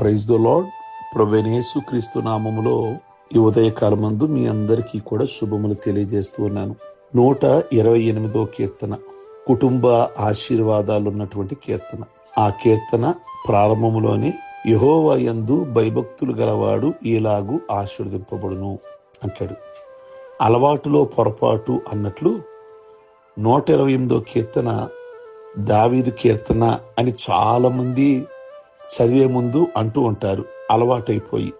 Praise the lord. ప్రభువైన యేసుక్రీస్తు నామములో ఈ ఉదయకాలమందు మీ అందరికీ కూడా శుభములు తెలియజేస్తూ ఉన్నాను. 128వ కీర్తన కుటుంబ ఆశీర్వాదాలు ఉన్నటువంటి కీర్తన. ఆ కీర్తన ప్రారంభములోనే యెహోవా యందు భయభక్తులు గలవాడు ఇలాగు ఆశీర్వదింపబడును అంటాడు. అలవాటులో పొరపాటు అన్నట్లు 128వ కీర్తన దావీదు కీర్తన అని చాలా మంది చదివే ముందు అంటూ ఉంటారు, అలవాటైపోయి.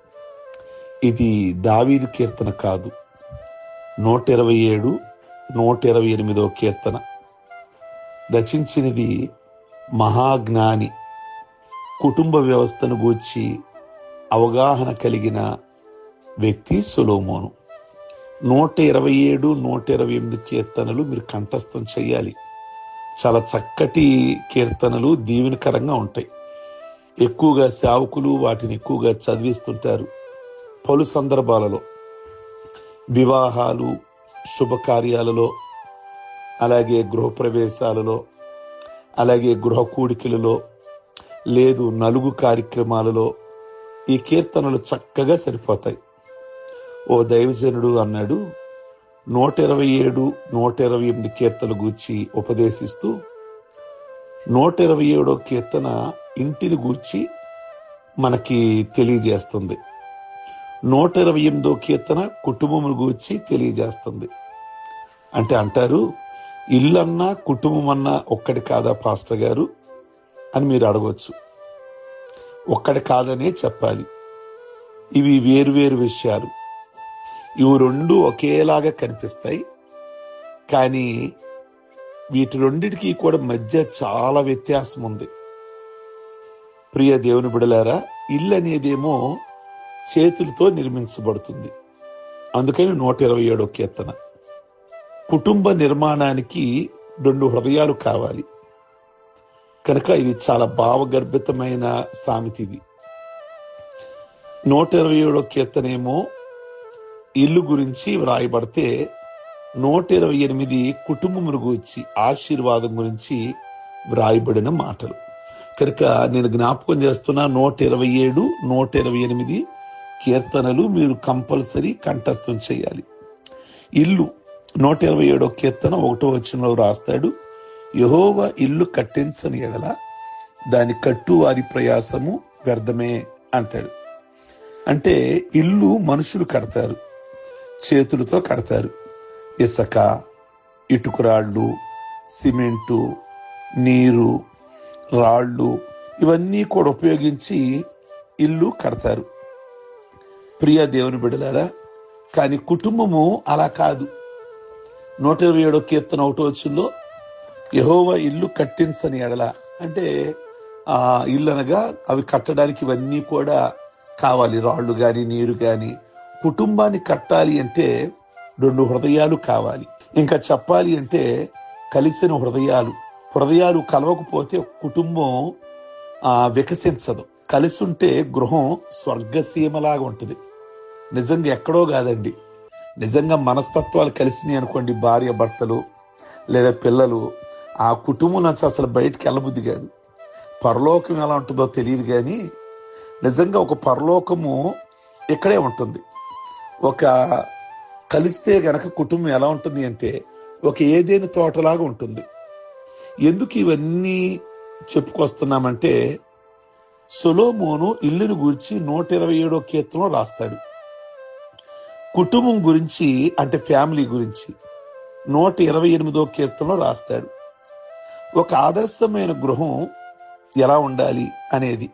ఇది దావీదు కీర్తన కాదు. 127, 128వ కీర్తన రచించినది మహాజ్ఞాని, కుటుంబ వ్యవస్థను గూర్చి అవగాహన కలిగిన వ్యక్తి సొలొమోను. 127, 128 కీర్తనలు మీరు కంఠస్థం చేయాలి. చాలా చక్కటి కీర్తనలు, దీవెనకరంగా ఉంటాయి. ఎక్కువగా సేవకులు వాటిని ఎక్కువగా చదివిస్తుంటారు. పలు సందర్భాలలో, వివాహాలు, శుభకార్యాలలో, అలాగే గృహప్రవేశాలలో, అలాగే గృహ కూడికలలో, లేదు నలుగు కార్యక్రమాలలో ఈ కీర్తనలు చక్కగా సరిపోతాయి. ఓ దైవజనుడు అన్నాడు, 127, 128 కీర్తనలు గూర్చి ఉపదేశిస్తూ 127వ కీర్తన ఇంటిని గూర్చి మనకి తెలియజేస్తుంది. 128వ కీర్తన కుటుంబం గూర్చి తెలియజేస్తుంది. అంటే అంటారు, ఇల్లన్నా కుటుంబం అన్నా ఒక్కటి కాదా పాస్టర్ గారు అని మీరు అడగవచ్చు. ఒక్కటి కాదనే చెప్పాలి. ఇవి వేరువేరు విషయాలు. ఇవి రెండు ఒకేలాగా కనిపిస్తాయి, కానీ వీటి రెండిటికి కూడా మధ్య చాలా వ్యత్యాసం ఉంది. ప్రియ దేవుని బిడలారా, ఇల్లు అనేదేమో చేతులతో నిర్మించబడుతుంది. అందుకని 127వ కీర్తన. కుటుంబ నిర్మాణానికి 2 హృదయాలు కావాలి కనుక ఇది చాలా భావగర్భితమైన సామెత. ఇది 127వ కీర్తన ఏమో ఇల్లు గురించి వ్రాయబడితే 128 కుటుంబమును గురించి, ఆశీర్వాదం గురించి వ్రాయబడిన మాటలు కనుక నేను జ్ఞాపకం చేస్తున్నా. 127, 128 కీర్తనలు మీరు కంపల్సరీ కంఠస్థం చేయాలి. ఇల్లు 127వ కీర్తన 1వ వచనంలో రాస్తాడు, యెహోవా ఇల్లు కట్టించని ఎడల దాని కట్టు వారి ప్రయాసము వ్యర్థమే అంటాడు. అంటే ఇల్లు మనుషులు కడతారు, చేతులతో కడతారు. ఇసుక, ఇటుకురాళ్ళు, సిమెంటు, నీరు, రాళ్ళు ఇవన్నీ కూడా ఉపయోగించి ఇల్లు కడతారు. ప్రియ దేవుని బిడ్డలారా, కానీ కుటుంబము అలా కాదు. 127వ కీర్తన 1వ వచనంలో యెహోవా ఇల్లు కట్టించని ఎడల అంటే ఆ ఇల్లు అనగా అవి కట్టడానికి ఇవన్నీ కూడా కావాలి, రాళ్ళు గాని నీరు గాని. కుటుంబాన్ని కట్టాలి అంటే 2 హృదయాలు కావాలి. ఇంకా చెప్పాలి అంటే కలిసిన హృదయాలు కలవకపోతే కుటుంబం వికసించదు. కలిసి ఉంటే గృహం స్వర్గసీమలాగా ఉంటుంది. నిజంగా ఎక్కడో కాదండి, నిజంగా మనస్తత్వాలు కలిసినాయి అనుకోండి, భార్య భర్తలు లేదా పిల్లలు, ఆ కుటుంబం నుంచి అసలు బయటికి వెళ్ళబుద్ధి కాదు. పరలోకం ఎలా ఉంటుందో తెలియదు, కానీ నిజంగా ఒక పరలోకము ఇక్కడే ఉంటుంది. ఒక కలిస్తే గనక కుటుంబం ఎలా ఉంటుంది అంటే ఒక ఏదేని తోటలాగా ఉంటుంది. ఎందుకు ఇవన్నీ చెప్పుకొస్తున్నామంటే, సొలొమోను ఇల్లుని గురించి 127వ కీర్తనలో రాస్తాడు. కుటుంబం గురించి అంటే ఫ్యామిలీ గురించి 128వ కీర్తనలో రాస్తాడు. ఒక ఆదర్శమైన గృహం ఎలా ఉండాలి అనేది.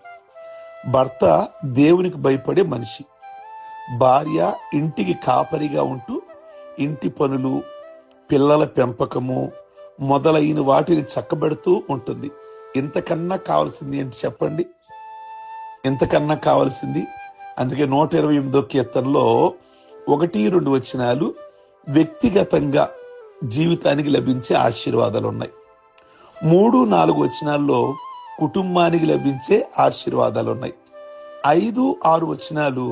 భర్త దేవునికి భయపడే మనిషి, భార్య ఇంటికి కాపరిగా ఉంటూ ఇంటి పనులు, పిల్లల పెంపకము మొదలైన వాటిని చక్కబెడుతూ ఉంటుంది. ఇంతకన్నా కావాల్సింది ఏంటి చెప్పండి? ఇంతకన్నా కావాల్సింది. అందుకే 128వ కీర్తనలో 1, 2 వచనాలు వ్యక్తిగతంగా జీవితానికి లభించే ఆశీర్వాదాలు ఉన్నాయి. 3, 4 వచనాల్లో కుటుంబానికి లభించే ఆశీర్వాదాలు ఉన్నాయి. 5, 6 వచనాలు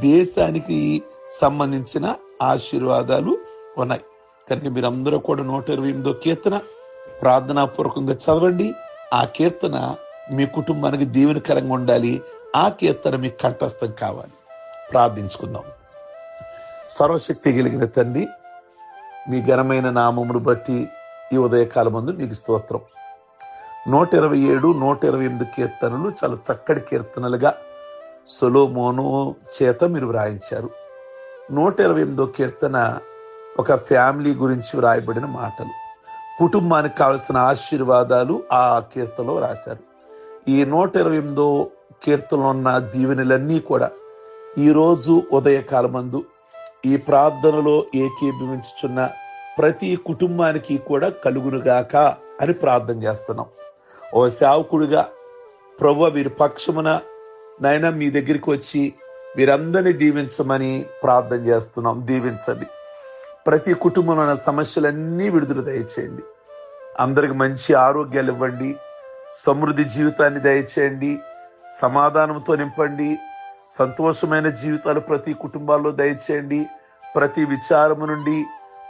దేశానికి సంబంధించిన ఆశీర్వాదాలు ఉన్నాయి. కనుక మీరందరూ కూడా 128వ కీర్తన ప్రార్థనాపూర్వకంగా చదవండి. ఆ కీర్తన మీ కుటుంబానికి దీవెనకరంగా ఉండాలి. ఆ కీర్తన మీకు కంఠస్థం కావాలి. ప్రార్థించుకుందాం. సర్వశక్తి కలిగిన తండ్రి, మీ ఘనమైన నామమును బట్టి ఈ ఉదయకాలమందు మీకు స్తోత్రం. 127, 128 కీర్తనలు చాలా చక్కటి కీర్తనలుగా సొలొమోను చేత మీరు వ్రాయించారు. 128 కీర్తన ఒక ఫ్యామిలీ గురించి వ్రాయబడిన మాటలు. కుటుంబానికి కావలసిన ఆశీర్వాదాలు ఆ కీర్తనలో రాశారు. ఈ 128 కీర్తనలో ఉన్న దీవెనలన్నీ కూడా ఈరోజు ఉదయకాలమందు ఈ ప్రార్థనలో ఏకీభవించుచున్న ప్రతి కుటుంబానికి కూడా కలుగునుగాక అని ప్రార్థన చేస్తున్నాం. ఓ సేవకుడిగా ప్రభువా, వీరి పక్షమున నాయన మీ దగ్గరికి వచ్చి వీరందరినీ దీవించమని ప్రార్థన చేస్తున్నాం. దీవించండి. ప్రతి కుటుంబంలో ఉన్న సమస్యలన్నీ విడుదల దయచేయండి. అందరికి మంచి ఆరోగ్యాలు ఇవ్వండి. సమృద్ధి జీవితాన్ని దయచేయండి. సమాధానంతో నింపండి. సంతోషమైన జీవితాలు ప్రతి కుటుంబాల్లో దయచేయండి. ప్రతి విచారము నుండి,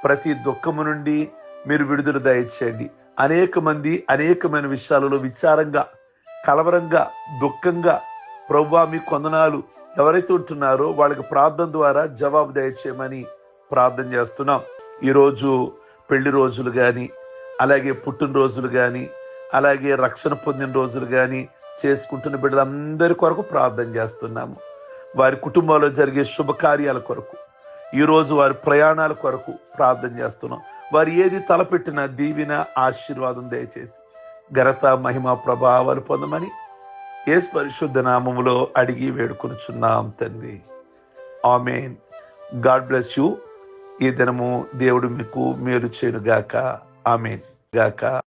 ప్రతి దుఃఖము నుండి మీరు విడుదల దయచేయండి. అనేక మంది అనేకమైన విషయాలలో విచారంగా, కలవరంగా, దుఃఖంగా ప్రభువా మీ కొందనాలు ఎవరైతే ఉంటున్నారో వాళ్ళకి ప్రార్థన ద్వారా జవాబు దయచేయమని ప్రార్థన చేస్తున్నాం. ఈరోజు పెళ్లి రోజులు కానీ, అలాగే పుట్టినరోజులు కానీ, అలాగే రక్షణ పొందిన రోజులు కానీ చేసుకుంటున్న బిడ్డలందరి కొరకు ప్రార్థన చేస్తున్నాము. వారి కుటుంబాల్లో జరిగే శుభకార్యాల కొరకు, ఈరోజు వారి ప్రయాణాల కొరకు ప్రార్థన చేస్తున్నాం. వారు ఏది తలపెట్టిన దీవెన, ఆశీర్వాదం దయచేసి ఘనత, మహిమ, ప్రభావాలు పొందమని యేసు పరిశుద్ధ నామములో అడిగి వేడుకొనుచున్నాం తండ్రి. ఆమేన్. God bless you. ఈ దినము దేవుడు మీకు మేలు చేయును గాక. ఆమేన్ గాక.